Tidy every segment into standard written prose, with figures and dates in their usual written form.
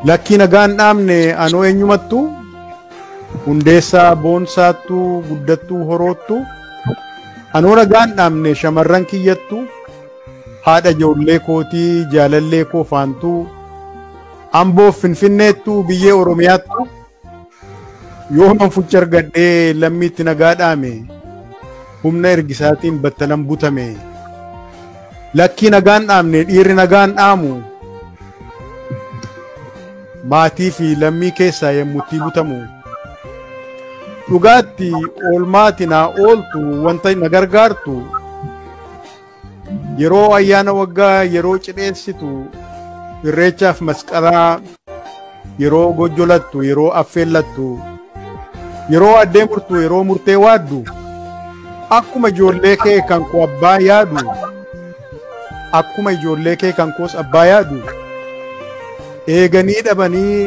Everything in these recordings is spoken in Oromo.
Lakki nagaan dhaamne anoo eenyumattu hundeessaa boonsaattu guddattuu horoottu anoo nagaan dhaamne shamarran kiyyattu haadha ijoollee kootii jaalallee koo faantuu Amboof Finfinneettu biyyee Oromiyaattu yooman fucha argadhee lammiitti nagaa dhaame humna ergisaatiin battalan butame lakki nagaan dhaamne dhiirri nagaan dhaamu maatii fi lammii keessaa yemmutti butamu dhugaatti oolmaati naa ooltu wanta na gargaartu yeroo ayyaana waggaa yeroo cidheessitu irreechaaf masqalaa yeroo gojjolattu yeroo affeellattu yeroo addee murtu yeroo murtee waaddu akkuma ijoollee kee kan koo abbaa yaadu akkuma ijoollee kee kan koos abbaa yaadu eeganii dhabanii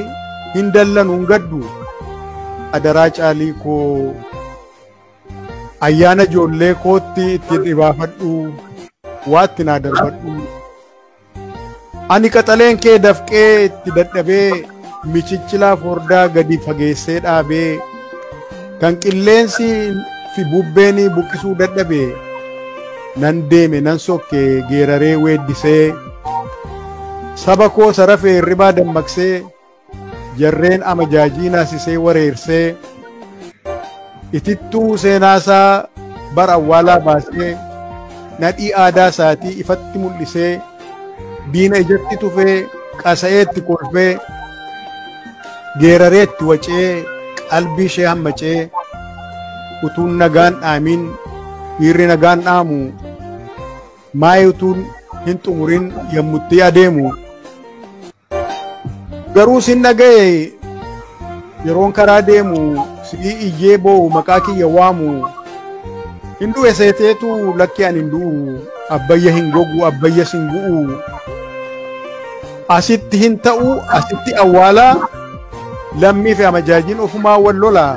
hin dallanuun gaddu adaraa caalii koo ayyaana ijoollee kootti itti dhibaafadhu waatti naa darbadhu ani qaxaleen kee dafqee itti dadhabee michichilaa fordaa gadi fageessee dhaabee kan qilleensi fi bubbeen buqqisuu dadhabee nan deeme nan sokke geeraree weeddisee saba koo sarafee ribaa dammaqsee jarreen amajaajii naasisee wareersee itittuu seenaasaa bara awwaalaa baasee nadhii aadaa isaatii ifatti mul'isee diina ijatti tufee qasa'eetti kolfee geerareetti wacee qalbii ishee hammacee utuun nagaan dhaamin dhiirri nagaan dhaamu maayee utuun hin xumurin yemmutti adeemu garuu sin dhaga'e yeroon karaa deemu si'ii iyyee boo'u maqaa kiyya waamu hin du'e seeteetu lakki ani hin du'u abbayya hin gogu abbayya sin gu'u asitti hin ta'u asitti awwaalaa lammii fi amajaajiin ofumaa wal lolaa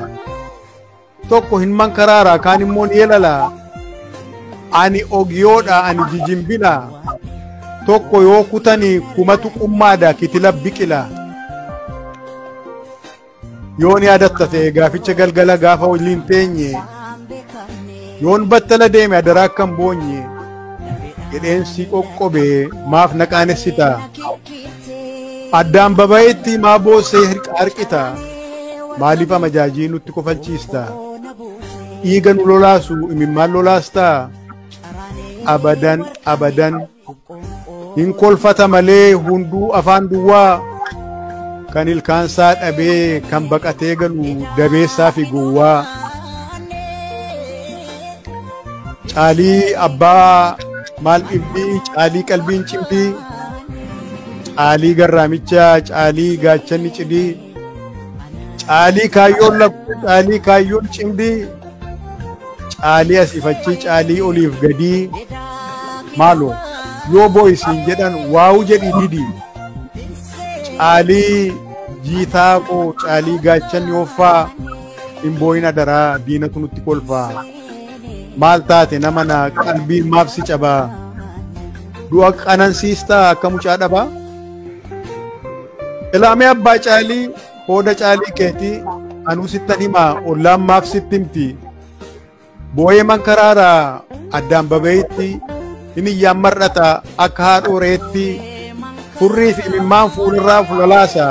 tokko hin mankaraaraa kaan immoo ni yelalaa ani ogiyoodha ani jijimbila tokko yoo kutanii kumatu qummaadha kitila biqila yoon yaadatta ta'e gaaficha galgala gaafa waliin teenye yoon battala deeme adaraa akkan boonye jedheensi qoqqobee maaf naqaanessita addaan baba'etti maa boossee harqita maaliif amajaajii nutti kofalchiista dhiiga nu lolaasu imimmaan lolaastaa abadan abadan hin kolfata malee hunduu afaan duwwaa kan ilkaansaa dhabee kan baqatee galu dabeessaa fi gowwaa caalii abbaa maal dhibbii caalii qalbiin cimdii caalii garraamichaa caalii gaachanni cidii caalii kaayyoon lakku caalii kaayyoon cimdii caalii asifachii caalii oliif gadii maalo yoo boo'isiin jedhan waawu jedhi didi caalii jiitaa koo caalii gaachanni hoffaa hin boo'in adaraa diinatu nutti kolfaa maal taate nama na qalbiin maaf si cabaa du'a qanansiistaa akka mucaa dhabaa ilaamee abbaa caalii hooda caalii keetii anuu sittan himaa ollaan maaf sitti himti boo'ee mankaraaraa addaan babeetti hin iyyaan mar'ata akka haadhoo reetti furrii fi imimmaan fuulirraa fulalaasa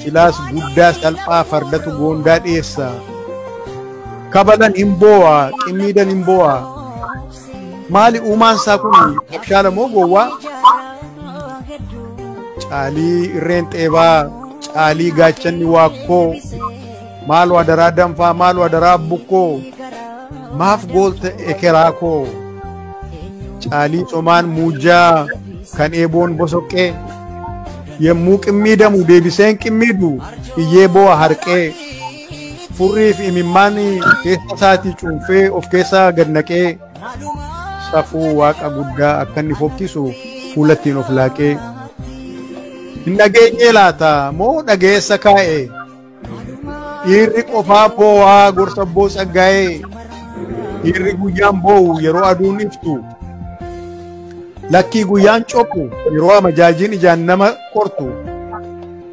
silaas guddaa salphaa fardatu goondaa dhiyeessa kabalan hin boo'a qimmiidan hin boo'a maali uumaan isaa kun abshaala moo gowwaa caalii irreen xeebaa caalii gaachanni waakkoo maalu adaraa danfaa maalu adaraa bukkoo maaf goolte ekeraa koo caalii somaan muujjaa kan eeboon bosoqqee yemmuu qimmiidamu deebiseen qimmiidu iyyee boo'a harqee furrii fi imimmaan keessa isaatii cuunfee of keessaa gad naqee safuu waaqa guddaa akka inni fokkisu fuulattiin of laaqee hin dhageenyee laata moo dhageessa kaa'e dhiirri qofaa boo'aa gorsa boo saggaa'ee dhiirri guyyaan boo'u yeroo aduun iftu lakkii guyyaan cophu yeroo amajaajiin ijaan nama qortu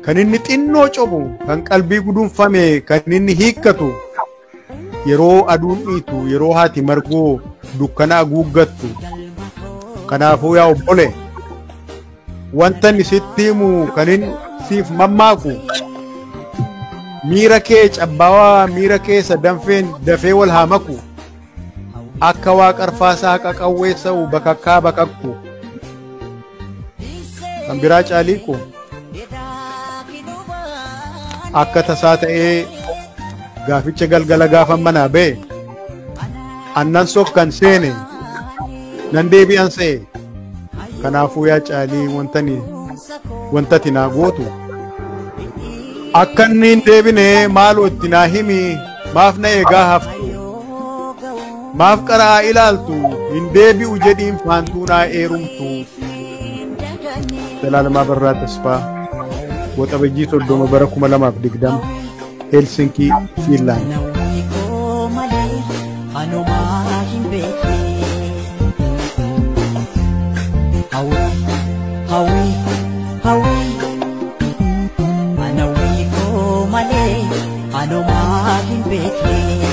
kan inni xinnoo cobu kan qalbii gudunfame kan inni hiikkatu yeroo aduun dhiitu yeroo haati margoo dukkana guuggattu kanaafuu yaa obbole wanta ni sitti himu kan inni siif mammaaku miira kee cabbaawaa miira keessa danfeen dafee wal haamaku akka waaqarfaasaa qaqawweessa'u bakakkaa bakakku kan biraa caaliiku akka tasaa ta'ee gaaficha galgala gaafan manaa bee annan sokkan seene nan deebi'an se'e kanaafuu yaa caalii wantati naa gootu akka inni hin deebine maaloo itti naa himi maaf na eegaa haftu maaf qaraa ilaaltu hin deebi'u jedhiin faantuu naa eerumtu Zalaalamaa Barraa Tasfaa Waxabajjii 30 bara 2020 Helsinki Finland Ano mahin beke